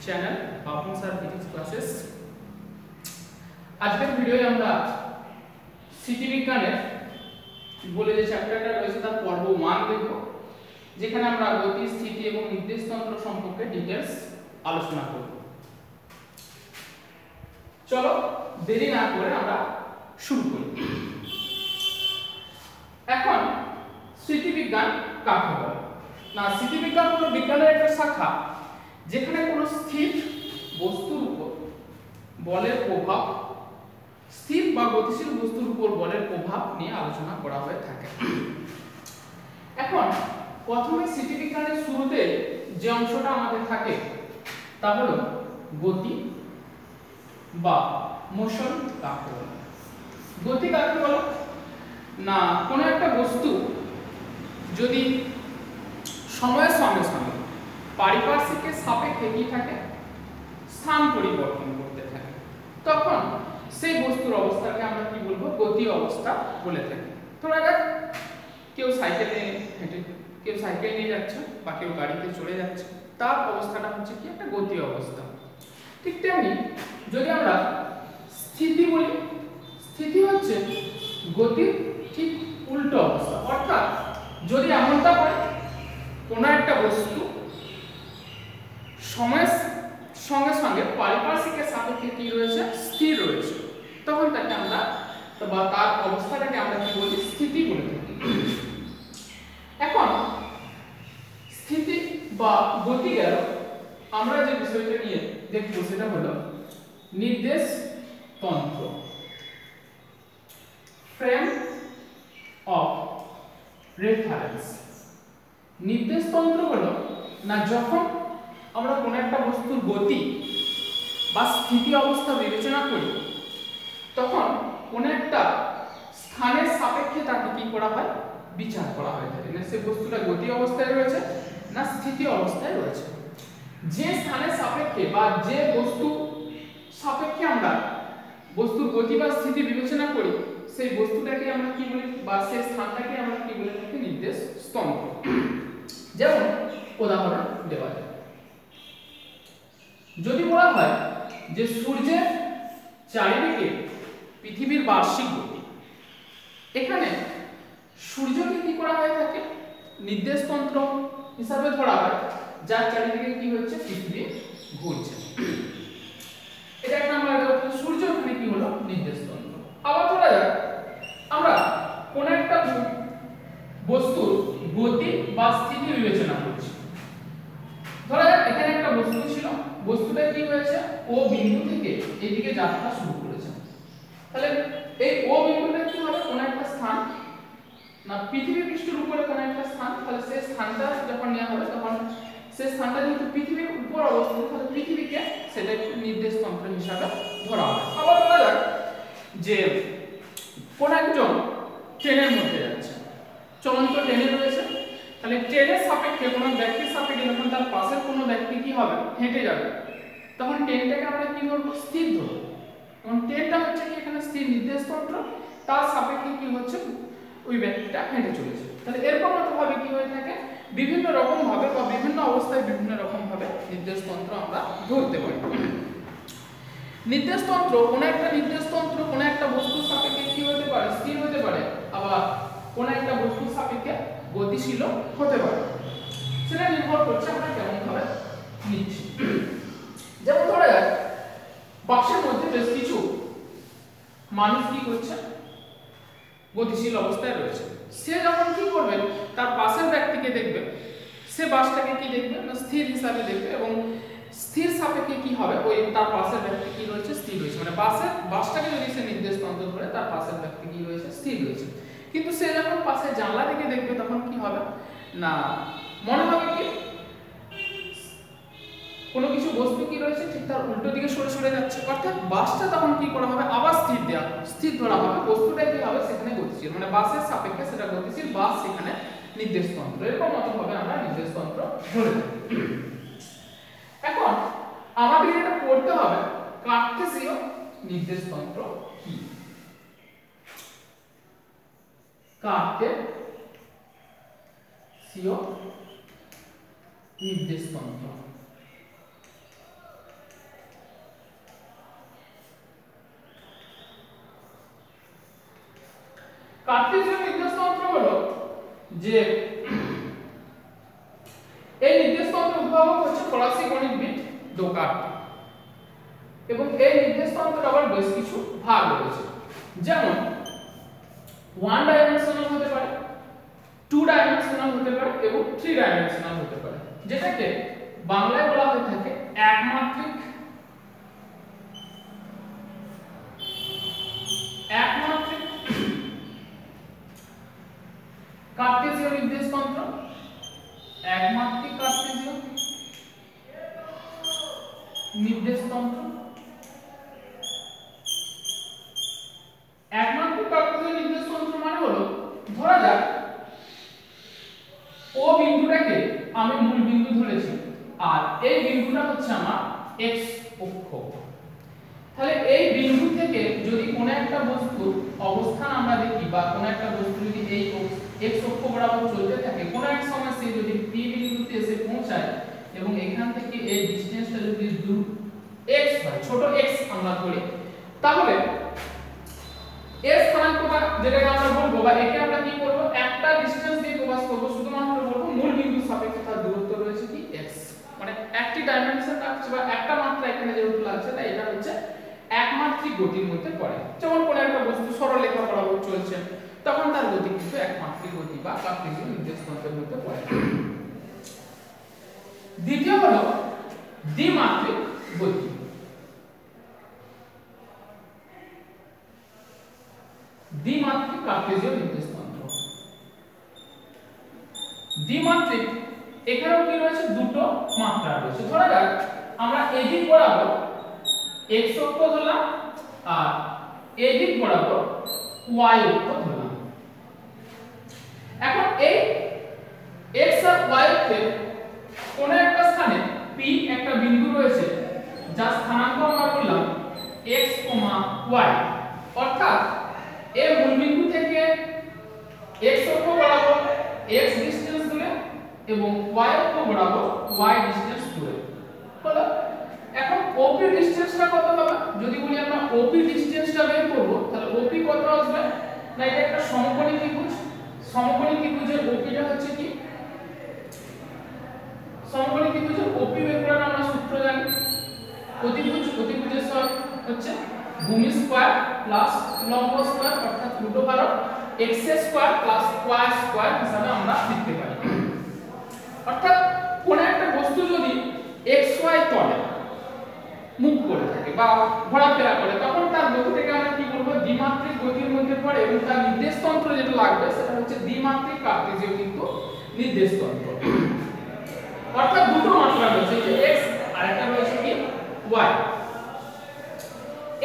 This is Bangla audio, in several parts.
Channel Bapan sir physics classes. আজকের ভিডিওতে আমরা স্থিতি বিজ্ঞানের বলে যে চ্যাপ্টারটা রয়েছে তার পর্ব 1 দেখব, যেখানে আমরা গতি, স্থিতি এবং নির্দেশতন্ত্র সম্পর্কে ডিটেইলস আলোচনা করব। চলো দেরি না করে আমরা শুরু করি। এখন স্থিতি বিজ্ঞান কাকে বলে? না, স্থিতি বিজ্ঞান হলো বিজ্ঞানের একটা শাখা যেখানে কোনো স্থির বস্তুর উপর বলের প্রভাব, স্থির বা গতিশীল বস্তুর উপর বলের প্রভাব নিয়ে আলোচনা করা হয়ে থাকে। এখন প্রথমে স্থিতি বিজ্ঞানের শুরুতে যে অংশটা আমাদের থাকে তা হলো গতি বা মোশন কাকে বলে। গতি কাকে বলে? না, কোনো একটা বস্তু যদি সময়ের সঙ্গে সঙ্গে পারিপার্শ্বিকের সাপেক্ষে কি থাকে, স্থান পরিবর্তন করতে থাকে, তখন সেই বস্তুর অবস্থাকে আমরা কি বলবো? গতি অবস্থা বলে থাকি। ধরা যাক কেউ সাইকেল নিয়ে যাচ্ছে বা কেউ গাড়িতে চলে যাচ্ছে, তার অবস্থাটা হচ্ছে কি একটা গতি অবস্থা। ঠিক তেমনি যদি আমরা স্থিতি বলি, স্থিতি হচ্ছে গতির ঠিক উল্টো অবস্থা। অর্থাৎ যদি এমনটা হয় কোনো একটা বস্তু সময়ের সঙ্গে সঙ্গে পারিপার্শ্বিকের সাপেক্ষে কি রয়েছে, স্থির রয়েছে, তখন তাকে আমরা বা তার অবস্থাটাকে আমরা কি বলি? স্থিতি বলে থাকি। এখন স্থিতি বা গতি গেল, আমরা যে বিষয়টা নিয়ে দেখব সেটা হলো নির্দেশতন্ত্র, ফ্রেম অফ রেফারেন্স। নির্দেশতন্ত্র হলো না, যখন আমরা কোনো একটা বস্তুর গতি বা স্থিতি অবস্থা বিবেচনা করি, তখন কোনো একটা স্থানের সাপেক্ষে তাকে কি করা হয়? বিচার করা হয় থাকে। না সে বস্তুটা গতি অবস্থায় রয়েছে না স্থিতি অবস্থায় রয়েছে। যে স্থানের সাপেক্ষে বা যে বস্তু সাপেক্ষে আমরা বস্তুর গতি বা স্থিতি বিবেচনা করি, সেই বস্তুটাকে আমরা কি বলি বা সেই স্থানটাকে আমরা কি বলে থাকি? নির্দেশতন্ত্র। যেমন উদাহরণ দেওয়া যায়, যদি বলা হয় যে সূর্যের চারিদিকে পৃথিবীর বার্ষিক গতি, এখানে সূর্যকে কি করা হয়ে থাকে? নির্দেশতন্ত্র হিসাবে ধরা হয়, যার চারিদিকে কি হচ্ছে? পৃথিবী ঘুরছে। এটা একটা আমরা সূর্য ওখানে কি হলো? নির্দেশতন্ত্র। আবার ধরা যাক আমরা কোন একটা বস্তুর গতি বা স্থিতি বিবেচনা করছি। ধরা যাক এখানে একটা বস্তু ছিল, বস্তুটা কি হয়েছে? ও বিন্দু থেকে এদিকে যাত্রা শুরু করেছে। তাহলে এই ও বিন্দুটা কি হবে? কোন একটা স্থান, না পৃথিবী পৃষ্ঠের উপরে কোন একটা স্থান। তাহলে সেই স্থানটা যখন নেওয়া হবে, তখন সেই স্থানটা যেহেতু পৃথিবীর উপর অবস্থিত, তাহলে পৃথিবীকে সেটা নির্দেশতন্ত্র হিসাবে ধরা হবে। আবার ধরা যাক যে কোন একজন ট্রেনের মধ্যে যাচ্ছে, চলন্ত ট্রেনে রয়েছে, তাহলে ট্রেনের সাপেক্ষে কোনো ব্যক্তির সাপেক্ষে যখন তার পাশের কোনো ব্যক্তি কি হবে? হেঁটে যাবে, তখন ট্রেনটাকে আমরা কি ধরবো? স্থির ধরবো। কারণ ট্রেনটা হচ্ছে কি এখানে স্থির নির্দেশতন্ত্র, তার সাপেক্ষে কি হচ্ছে? ওই ব্যক্তিটা হেঁটে চলেছে। তাহলে এরকম ভাবে কি হয়ে থাকে? বিভিন্ন রকম ভাবে বা বিভিন্ন অবস্থায় বিভিন্ন রকম ভাবে নির্দেশতন্ত্র আমরা ধরতে পারি। নির্দেশতন্ত্র কোন একটা নির্দেশতন্ত্র কোন একটা বস্তুর সাপেক্ষে কি হতে পারে? স্থির হতে পারে, আবার কোন একটা বস্তুর সাপেক্ষে গতিশীল হতে পারে। সেটা নির্ভর করছে আমরা কেমন ভাবে নিচ্ছি। যেমন ধরা যাক বাক্সের মধ্যে বেশ কিছু মানুষ কি করছে? গতিশীল অবস্থায় রয়েছে। সে যখন কি করবে? তার পাশের ব্যক্তিকে দেখবে, সে বাসটাকে কি দেখবে? না স্থির হিসাবে দেখবে, এবং স্থির সাপেক্ষে কি হবে? ওই তার পাশের ব্যক্তি কি রয়েছে? স্থির রয়েছে। মানে বাসটাকে যদি সে নির্দেশতন্ত্র ধরে, তার পাশের ব্যক্তি কি রয়েছে? স্থির রয়েছে। কিন্তু সে যখন পাশে জানলা দিকে দেখবে, তখন কি হবে? না মনে হবে কি কোনো কিছু বস্তু কি রয়েছে ঠিক তার উল্টো দিকে সরে সরে যাচ্ছে। অর্থাৎ বাসটা তখন কি করা হবে? আবার স্থির ধরা হবে। বস্তুটা কি হবে? সেখানে গতিশীল, মানে বাসের সাপেক্ষে সেটা গতিশীল, বাস সেখানে নির্দেশতন্ত্র। এরকম মতভাবে আমরা নির্দেশতন্ত্র ধরে থাকি। এখন আমাদের এটা পড়তে হবে কার্টেসীয় নির্দেশতন্ত্র কি। কার্টেসীয় নির্দেশতন্ত্র কার্টেসীয় নির্দেশতন্ত্র হলো যে এই নির্দেশতন্ত্রের উদ্ভাবক হচ্ছে ফরাসি গণিতবিদ ডেকার্ট এবং এই নির্দেশতন্ত্রের আবার বেশ কিছু ভাগ রয়েছে, যেমন 1 ডাইমেনশনাল হতে পারে, 2 ডাইমেনশনাল হতে পারে এবং 3 ডাইমেনশনাল হতে পারে, যেটাকে বাংলায় বলা হয়ে থাকে একমাত্রিক কার্টেসীয় নির্দেশতন্ত্র, একমাত্রিক কার্টেসীয় নির্দেশতন্ত্র। একমাত্রিক কার্টেসীয় নির্দেশতন্ত্র মানে হলো, ধরা যাক ও বিন্দুটাকে আমি মূল বিন্দু ধরেছি আর এই বিন্দুটা হচ্ছে আমার x অক্ষ। তাহলে এই বিন্দু থেকে যদি কোনো একটা বস্তুর অবস্থান আমরা দেখি বা কোনো একটা বস্তু যদি এই x অক্ষ বরাবর চলতে থাকে, কোনো এক সময় সে যদি p বিন্দুতে এসে পৌঁছায় এবং এখান থেকে এই ডিসটেন্সটা যদি দূর x হয়, ছোট x আমরা ধরি, তাহলে এর স্থানাঙ্কটা যেটাকে আমরা বলবো বা একে আমরা কি করব, একটা ডিসটেন্স দিয়ে প্রকাশ করব, শুধুমাত্র বলবো মূল বিন্দুর সাপেক্ষে তার দূরত্ব রয়েছে কি x, মানে একটি ডাইমেনশন লাগছে বা একটা মাত্রা এখানে যেহেতু লাগছে, তাই এটা হচ্ছে একমাত্রিক গতির মধ্যে পড়ে। যেমন কোনো একটা বস্তু সরলরেখা বরাবর চলছে, তখন তার গতি কিন্তু একমাত্রিক গতি বা কার্টেসীয় নির্দেশতন্ত্রের মধ্যে পড়ে। দ্বিতীয় হলো দ্বিমাত্রিক গতি। দ্বিমাত্রিক কার্টেসীয় নির্দেশতন্ত্র। দ্বিমাত্রিক এখানেও কি রয়েছে, দুটো মাত্রা রয়েছে। ধরা যাক আমরা এদিক বরাবর x অক্ষ ধরলাম আর এদিক বরাবর y অক্ষ ধরলাম। এখন এই x আর y অক্ষে কোন একটা স্থানে p একটা বিন্দু রয়েছে, যার স্থানাঙ্ক আমরা বললাম x, y, অর্থাৎ এর মূল বিন্দু থেকে x অক্ষ বরাবর x ডিসটেন্স দূরে এবং y অক্ষ বরাবর y ডিসটেন্স দূরে হলো। এখন OP ডিসটেন্সটা কত হবে? যদি বলি আমরা OP ডিসটেন্সটা বের করব, তাহলে OP কত আসবে না, এটা একটা সমকোণী ত্রিভুজ। সমকোণী ত্রিভুজের OP টা হচ্ছে কি, সমকোণী ত্রিভুজের OP বের করার আমরা সূত্র জানি, অতিভুজের সব হচ্ছে ভূমি স্কয়ার প্লাস লম্ব স্কয়ার, অর্থাৎ x square plus y square হিসাবে আমরা লিখতে পারি। অর্থাৎ কোন একটা বস্তু যদি xy তলে মুভ করে থাকে বা ঘোরাফেরা করে, তখন তার গতিটাকে আমরা কি বলবো, দ্বিমাত্রিক গতির মধ্যে পড়ে এবং তার নির্দেশতন্ত্র যেটা লাগবে সেটা হচ্ছে দ্বিমাত্রিক কার্টেসীয় কিন্তু নির্দেশতন্ত্র। অর্থাৎ দুটো মাত্রা রয়েছে, যে x আর একটা রয়েছে কি y।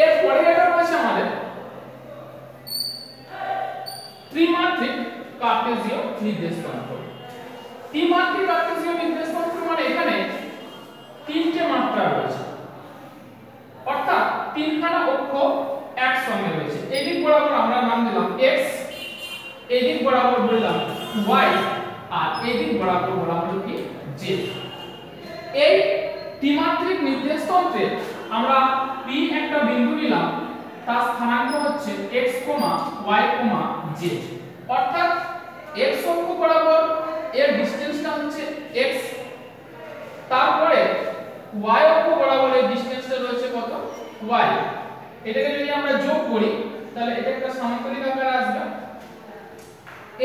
এর পরে এটা রয়েছে আমাদের ত্রিমাত্রিক কার্টেসীয় নির্দেশতন্ত্র। ত্রিমাত্রিক কার্টেসীয় নির্দেশতন্ত্র মানে এখানে তিনটে মাত্রা রয়েছে, অর্থাৎ তিনখানা অক্ষ একসঙ্গে রয়েছে। এদিক বরাবর আমরা নাম দিলাম x, এদিক বরাবর বললাম y আর এদিক বরাবর বলা হলো কি z। এই ত্রিমাত্রিক নির্দেশতন্ত্রে আমরা p একটা বিন্দু নিলাম, তার স্থানাঙ্ক হচ্ছে x, y, z, অর্থাৎ x অক্ষ বরাবর এর ডিসটেন্সটা হচ্ছে x, তারপরে y অক্ষ বরাবর এর ডিসটেন্সটা রয়েছে কত, y। এটাকে যদি আমরা যোগ করি তাহলে এটা একটা সমান্তরাল আকারে আসবে।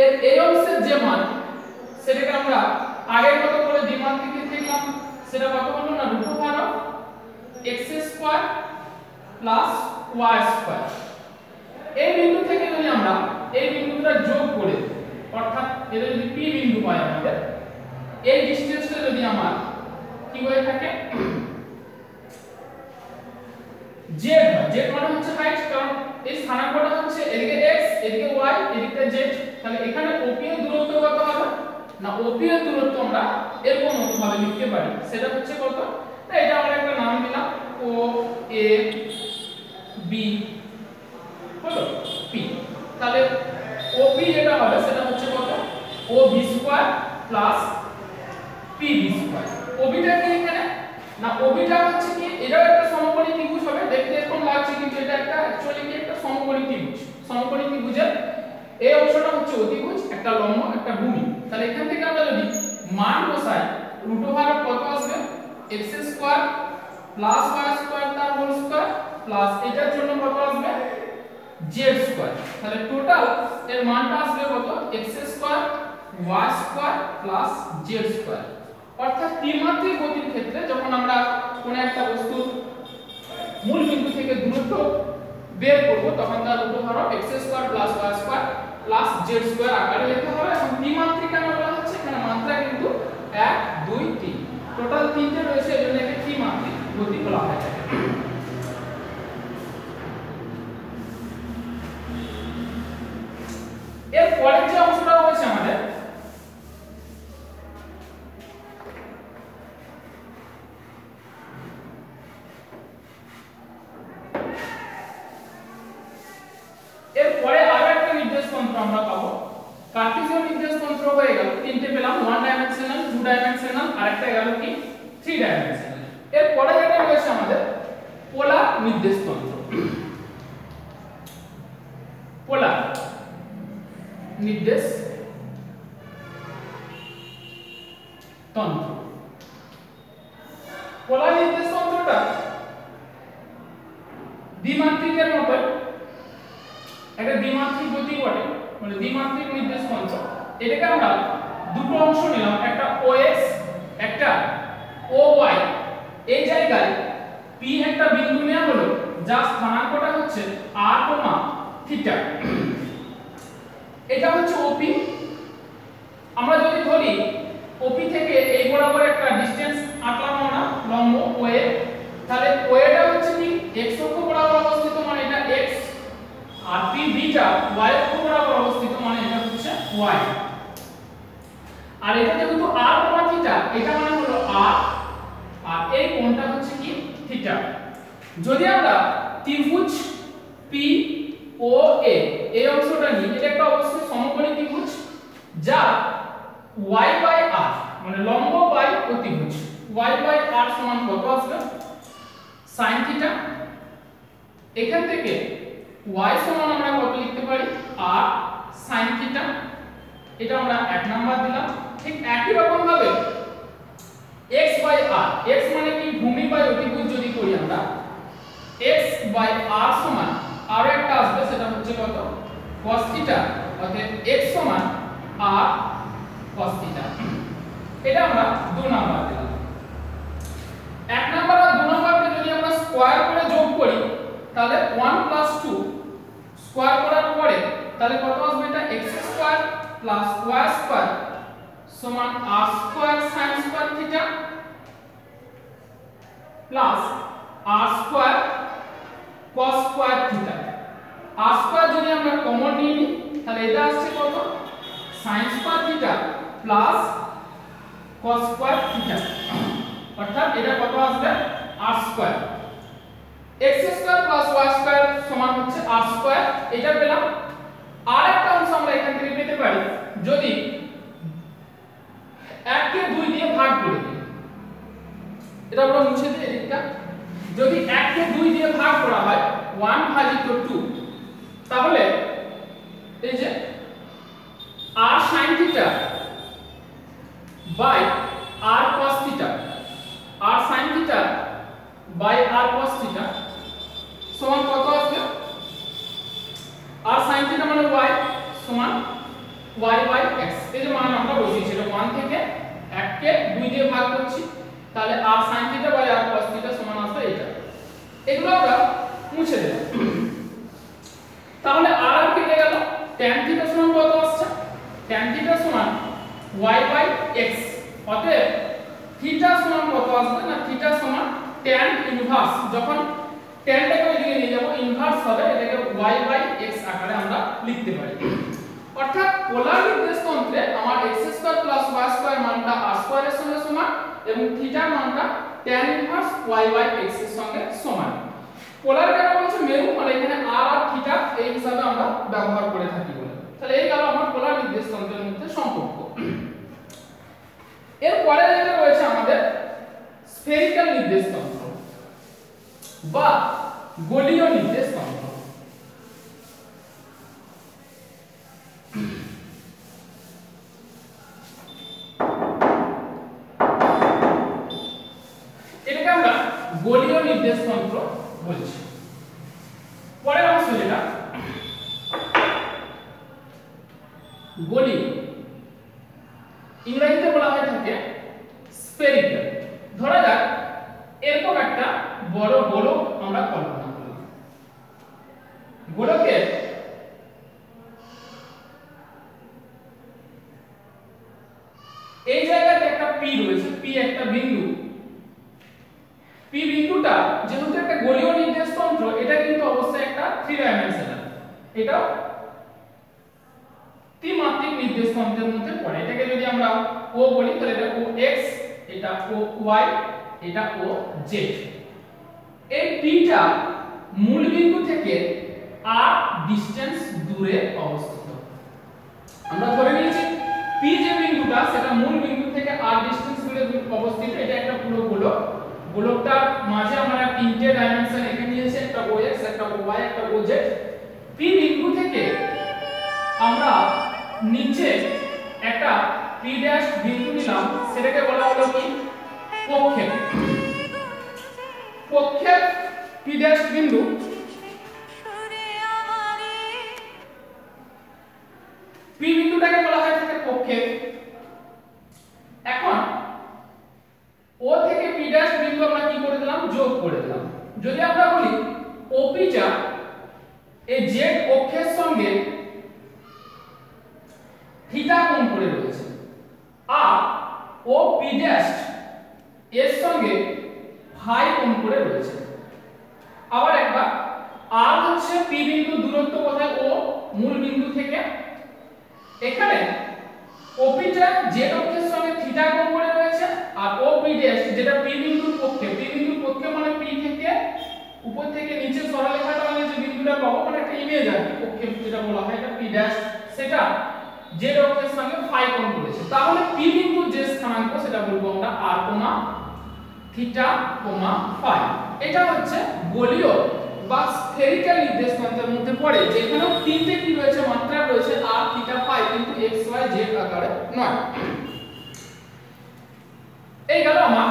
এর এই অংশের যে মান সেটাকে আমরা আগের মতো করে দ্বিমাত্রিকে লিখলাম, সেটা কত হলো না, x square plus y square. এই বিন্দু থেকে যদি আমরা এই বিন্দুটা যোগ করে, অর্থাৎ এটা যদি p বিন্দু হয় আমাদের, এই ডিসটেন্সটা যদি আমার কি হয়ে থাকে, z হয়। z মানে হচ্ছে হাইট, কারণ এই স্থানাঙ্কটা হচ্ছে এদিকে x, এদিকে y, এদিকে z। তাহলে এখানে OP এর দূরত্ব কত হবে না, OP এর দূরত্ব আমরা এরকম ভাবে লিখতে পারি, সেটা হচ্ছে কত, তাই এটা আমরা একটা নাম দিলাম OAB হলো p। তাহলে OP যেটা হবে সেটা হচ্ছে কত, OB square plus PB square. OB টা কি এখানে না, OB টা হচ্ছে কি, এটাও একটা সমকোণী ত্রিভুজ হবে, দেখতে এরকম লাগছে কিন্তু এটা একটা অ্যাকচুয়ালি কি একটা সমকোণী ত্রিভুজ। সমকোণী ত্রিভুজের এই অংশটা হচ্ছে অতিভুজ, একটা লম্ব একটা ভূমি। তাহলে এখান থেকে আমরা যদি মান বসাই রুট ওভার কত আসবে x square plus y square তার হোল স্কয়ার প্লাস এটার জন্য কত আসবে z স্কয়ার। তাহলে টোটাল এর মানটা আসবে কত x square y square plus z square. অর্থাৎ ত্রিমাত্রিক গতির ক্ষেত্রে যখন আমরা কোনো একটা বস্তুর মূল বিন্দু থেকে দূরত্ব বের করব তখন তার root over x square plus y square plus z square আকারে লেখা হবে। এবং ত্রিমাত্রিক কেন বলা হচ্ছে, এখানে মাত্রা কিন্তু 1 2 3 টোটাল তিনটে রয়েছে, এজন্য একে ত্রিমাত্রিক গতি বলা হয়। এর পরের যে অংশটা রয়েছে আমাদের এরপরে আরো একটা নির্দেশ তন্ত্র আমরা পাবো। কার্টেসিয়ান নির্দেশ তন্ত্র হয়ে গেল তিনটে পেলাম, 1 ডাইমেনশনাল 2 ডাইমেনশনাল আর একটা গেল কি 3 ডাইমেনশনাল। এরপরে যেটা রয়েছে আমাদের পোলার নির্দেশ তন্ত্র। পোলার নির্দেশ তন্ত্র, পোলার নির্দেশ তন্ত্রটা দ্বিমাত্রিকের মতো একটা দ্বিমাত্রিক গতি বটে, মানে দ্বিমাত্রিক নির্দেশ তন্ত্র। এটাকে আমরা দুটো অংশ নিলাম, একটা OX একটা OY। এই জায়গায় P একটা বিন্দু নেওয়া হলো যার স্থানাঙ্কটা হচ্ছে r, থিটা। এটা হচ্ছে OP। আমরা যদি ধরি OP থেকে এই বরাবর একটা ডিসটেন্স আঁকলাম আমরা লম্ব OA, তাহলে OA টা হচ্ছে কি x অক্ষ বরাবর অবস্থিত, মানে এটা x, আর P বিটা y অক্ষ বরাবর অবস্থিত, মানে এটা হচ্ছে y। আর এটা যেহেতু r, থিটা, এটা মানে হলো r, আর এই কোণটা হচ্ছে কি থিটা। যদি আমরা ত্রিভুজ POA এই অংশটা নিই, এটা একটা অবশ্যই সমকোণী ত্রিভুজ যা y বাই r মানে লম্ব বাই অতিভুজ, y বাই r সমান কত আসবে sin থিটা। এখান থেকে y সমান আমরা কত লিখতে পারি r sin থিটা, এটা আমরা 1 নাম্বার দিলাম। ঠিক একই রকম ভাবে x বাই r, x মানে কি ভূমি বাই অতিভুজ যদি করি আমরা, x বাই r সমান আরো একটা আসবে, সেটা হচ্ছে কত cos থিটা, অর্থাৎ x সমান r cos থিটা। এটা আমরা 2 নাম্বার দিলাম। 1 নাম্বার আর 2 নাম্বারকে যদি আমরা স্কয়ার করে যোগ করি তাহলে 1 প্লাস 2 স্কয়ার করার পরে তাহলে কত আসবে, এটা x square plus y square সমান r square sin square theta plus r square cos square theta. r square যদি আমরা কমন নিই তাহলে এটা আসছে কত sin square theta plus cos square theta, অর্থাৎ এটা কত আসবে r square. x square plus y square সমান হচ্ছে r স্কয়ার, এটা পেলাম। আর একটা অংশ আমরা এখান থেকে পেতে পারি যদি 1 কে 2 দিয়ে ভাগ করে দিই, এটা আমরা মুছে দিই এদিকটা। যদি 1 কে 2 দিয়ে ভাগ করা হয় 1 ভাজিত 2, তাহলে এই যে r sin theta by r cos theta, r sin theta by r cos theta সমান কত আসবে, r sin থিটা মানে y সমান y বাই x। এই যে মান আমরা বসিয়েছি, এটা 1 থেকে 1 কে 2 দিয়ে ভাগ করছি, তাহলে r sin theta by r cos theta সমান আসবে এটা। এগুলো আমরা মুছে দিলাম। তাহলে r আর কেটে গেল, tan থিটা সমান কত আসছে, tan থিটা সমান y বাই x। অতএব থিটা সমান কত আসবে না, থিটা সমান tan ইনভার্স, যখন tan টাকে ওইদিকে নিয়ে যাব ইনভার্স হবে, এটাকে y বাই x আকারে আমরা লিখতে পারি। অর্থাৎ পোলার নির্দেশ তন্ত্রে আমার x square plus y square মানটা r স্কয়ারের সঙ্গে সমান এবং থিটার মানটা tan inverse y by x এর সঙ্গে সমান। পোলার কেন বলছে, মেরু মানে এখানে r আর থিটা এই হিসাবে আমরা ব্যবহার করে থাকি বলে। তাহলে এই গেল আমার পোলার নির্দেশ তন্ত্রের মধ্যে সম্পর্ক। এরপরে যেটা রয়েছে আমাদের স্ফেরিক্যাল নির্দেশ তন্ত্র বা গোলীয় নির্দেশ তন্ত্র। গোলীয় নির্দেশতন্ত্র বলছি। পরের অংশ যেটা গোলীয়, ইংরেজিতে বলা হয় থাকে স্ফেরিক্যাল। ধরা যাক এরকম একটা বড় গোলক আমরা কল্পনা করলাম। গোলকের এই জায়গাতে একটা পি রয়েছে, পি একটা বিন্দু। পি বিন্দুটা যেহেতু একটা গোলীয় নির্দেশতন্ত্র, এটা কিন্তু অবশ্যই একটা 3 ডাইমেনশনাল, এটা ত্রিমাত্রিক নির্দেশতন্ত্রের মধ্যে পড়ে। এটাকে যদি আমরা ও বলি তাহলে এটা ও এক্স, এটা ও ওয়াই, এটা ও জেড। এই পিটা মূল বিন্দু থেকে আর ডিসটেন্স দূরে অবস্থিত। আমরা ধরে নিয়েছি পি যে বিন্দুটা সেটা মূল বিন্দু থেকে আর ডিসটেন্স দূরে অবস্থিত। এটা একটা পুরো গোলক। গোলকটার মাঝে আমরা তিনটে ডাইমেনশন এঁকে নিয়েছি, একটা ও এক্স, একটা ও ওয়াই, একটা ও জেড। পি বিন্দু থেকে আমরা নিচে একটা পি ড্যাশ বিন্দু নিলাম, সেটাকে বলা হলো কি প্রক্ষেপ। প্রক্ষেপ পি ড্যাশ বিন্দু পি বিন্দুটাকে বলা হয় থাকে প্রক্ষেপ। এখন ও থেকে পি ড্যাশ বিন্দু আমরা কি করে দিলাম, যোগ করে দিলাম। যদি আমরা বলি ওপি টা এই জেড অক্ষের সঙ্গে থিটা কোণ করে রয়েছে, আর ও পি ড্যাশ এর সঙ্গে ফাই কোণ করে রয়েছে। আবার একবার আর হচ্ছে পি বিন্দু দূরত্ব কোথায়, ও মূল বিন্দু থেকে। এখানে ওপি টা জেড অক্ষের সঙ্গে থিটা কোণ করে রয়েছে, আর ও পি ড্যাশ যেটা পি বিন্দুর পক্ষে, পি বিন্দুর পক্ষে মানে পি থেকে উপর থেকে নিচে সরলরেখাটা মানে যে বিন্দুটা পাবো, মানে একটা ইমেজ আর পক্ষে যেটা বলা হয় এটা পি ড্যাশ, সেটা জেড অক্ষের সঙ্গে ফাই কোণ করেছে। তাহলে পি বিন্দুর যে স্থানাঙ্ক সেটা বলবো আমরা আর কোমা থিটা কোমা ফাই। এটা হচ্ছে গোলীয় বা স্ফেরিক্যাল নির্দেশতন্ত্রের মধ্যে পড়ে, যেখানে তিনটে কি রয়েছে, মাত্রা রয়েছে আর থিটা ফাই, কিন্তু এক্স ওয়াই জেড আকারে নয়। এই গেল আমার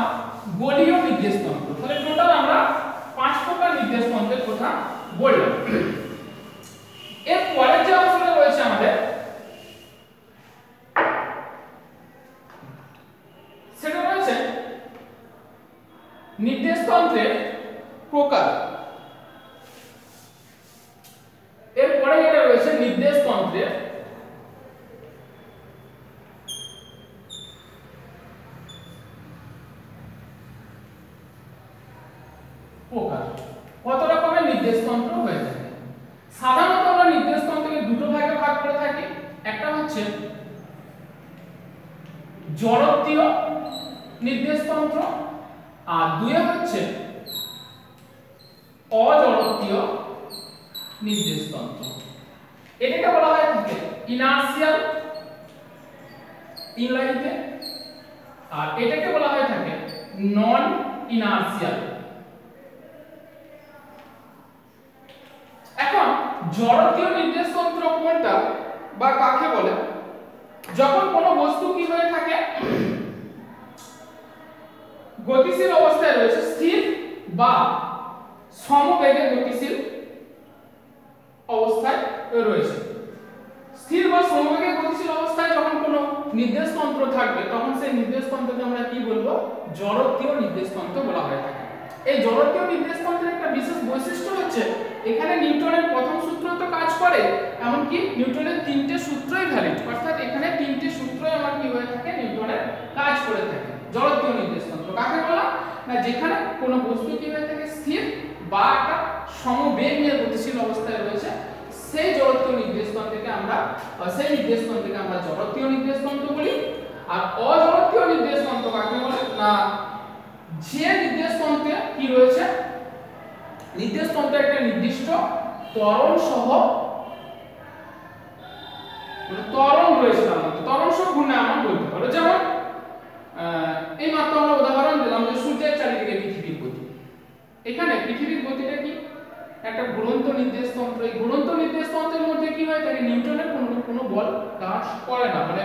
গোলীয় নির্দেশতন্ত্র। তাহলে টোটাল আমরা 5 প্রকার নির্দেশতন্ত্রের কথা বললাম। এর পরের যে অংশটা রয়েছে আমাদের, সেটা রয়েছে নির্দেশতন্ত্রের প্রকার। এরপরে যেটা রয়েছে নির্দেশতন্ত্রের প্রকার। কত রকমের নির্দেশতন্ত্র হয়ে থাকে? সাধারণত আমরা নির্দেশতন্ত্রকে দুটো ভাগে ভাগ করে থাকি। একটা হচ্ছে জড়ত্বীয় নির্দেশতন্ত্র, আর দুয়ে হচ্ছে অজড়ত্বীয় নির্দেশতন্ত্র। এটাকে বলা হয় থাকে ইনার্সিয়াল ইংরেজিতে, আর এটাকে বলা হয় থাকে নন ইনার্সিয়াল। এখন জড়ত্বীয় নির্দেশতন্ত্র কোনটা বা কাকে বলে? যখন কোনো বস্তু কি হয়ে থাকে, গতিশীল অবস্থায় রয়েছে, স্থির বা সমবেগে গতিশীল অবস্থায় রয়েছে। স্থির বা সমবেগে গতিশীল অবস্থায় যখন কোনো নির্দেশতন্ত্র থাকবে, তখন সেই নির্দেশতন্ত্রকে আমরা কি বলবো, জড়ত্বীয় নির্দেশতন্ত্র বলা হয় থাকে। এই জড়ত্বীয় নির্দেশতন্ত্রের একটা বিশেষ বৈশিষ্ট্য হচ্ছে, এখানে নিউটনের প্রথম সূত্র তো কাজ করে, এমনকি নিউটনের তিনটে সূত্রই ভ্যালিড, অর্থাৎ এখানে তিনটে সূত্রই আমার কি হয়ে থাকে, নিউটনের কাজ করে থাকে। জড়ত্বীয় নির্দেশতন্ত্র কাকে বলা না, যেখানে কোনো বস্তু কি হয়ে থাকে, স্থির বা একটা সমবেগ নিয়ে গতিশীল অবস্থায় রয়েছে, সেই জড়ত্বীয় নির্দেশতন্ত্রকে আমরা জড়ত্বীয় নির্দেশতন্ত্র বলি। আর অজড়ত্বীয় নির্দেশতন্ত্র কাকে বলে না, যে নির্দেশতন্ত্রে কি রয়েছে, নির্দেশতন্ত্রে একটা নির্দিষ্ট ত্বরণ সহ ত্বরণ রয়েছে, তার মধ্যে ত্বরণ সহ ঘূর্ণায়মান বলতে পারো। যেমন এই মাত্র আমরা উদাহরণ দিলাম যে সূর্যের চারিদিকে পৃথিবীর গতি। এখানে পৃথিবীর গতিটা কি একটা ঘুরন্ত নির্দেশতন্ত্র। এই ঘুরন্ত নির্দেশতন্ত্রের মধ্যে কি হয় থাকে, নিউটনের কোনো বল কাজ করে না, মানে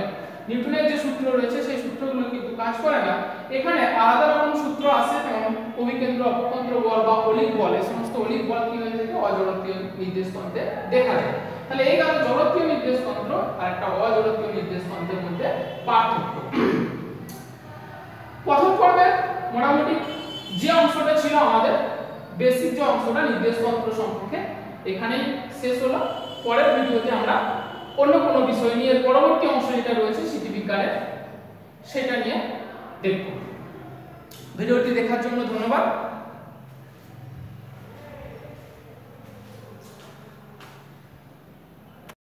নিউটনের যে সূত্র রয়েছে সেই সূত্রগুলো কিন্তু কাজ করে না। এখানে আলাদা রকম সূত্র আছে, যেমন ও অভিকেন্দ্র অপকেন্দ্র বল বা অলিক বল, এই সমস্ত অলিক বল কি হয়ে থাকে অজড়ত্বীয় নির্দেশতন্ত্রে দেখা যায়। তাহলে এই গেল জড়ত্বীয় নির্দেশতন্ত্র আর একটা অজড়ত্বীয় নির্দেশতন্ত্রের মধ্যে পার্থক্য। প্রথম পর্বে মোটামুটি যে অংশটা ছিল আমাদের বেসিক যে অংশটা নির্দেশতন্ত্র সম্পর্কে এখানেই শেষ হলো। পরের ভিডিওতে আমরা অন্য কোনো বিষয় নিয়ে পরবর্তী অংশ যেটা রয়েছে স্মৃতি বিজ্ঞানের সেটা নিয়ে দেখব। ভিডিওটি দেখার জন্য ধন্যবাদ।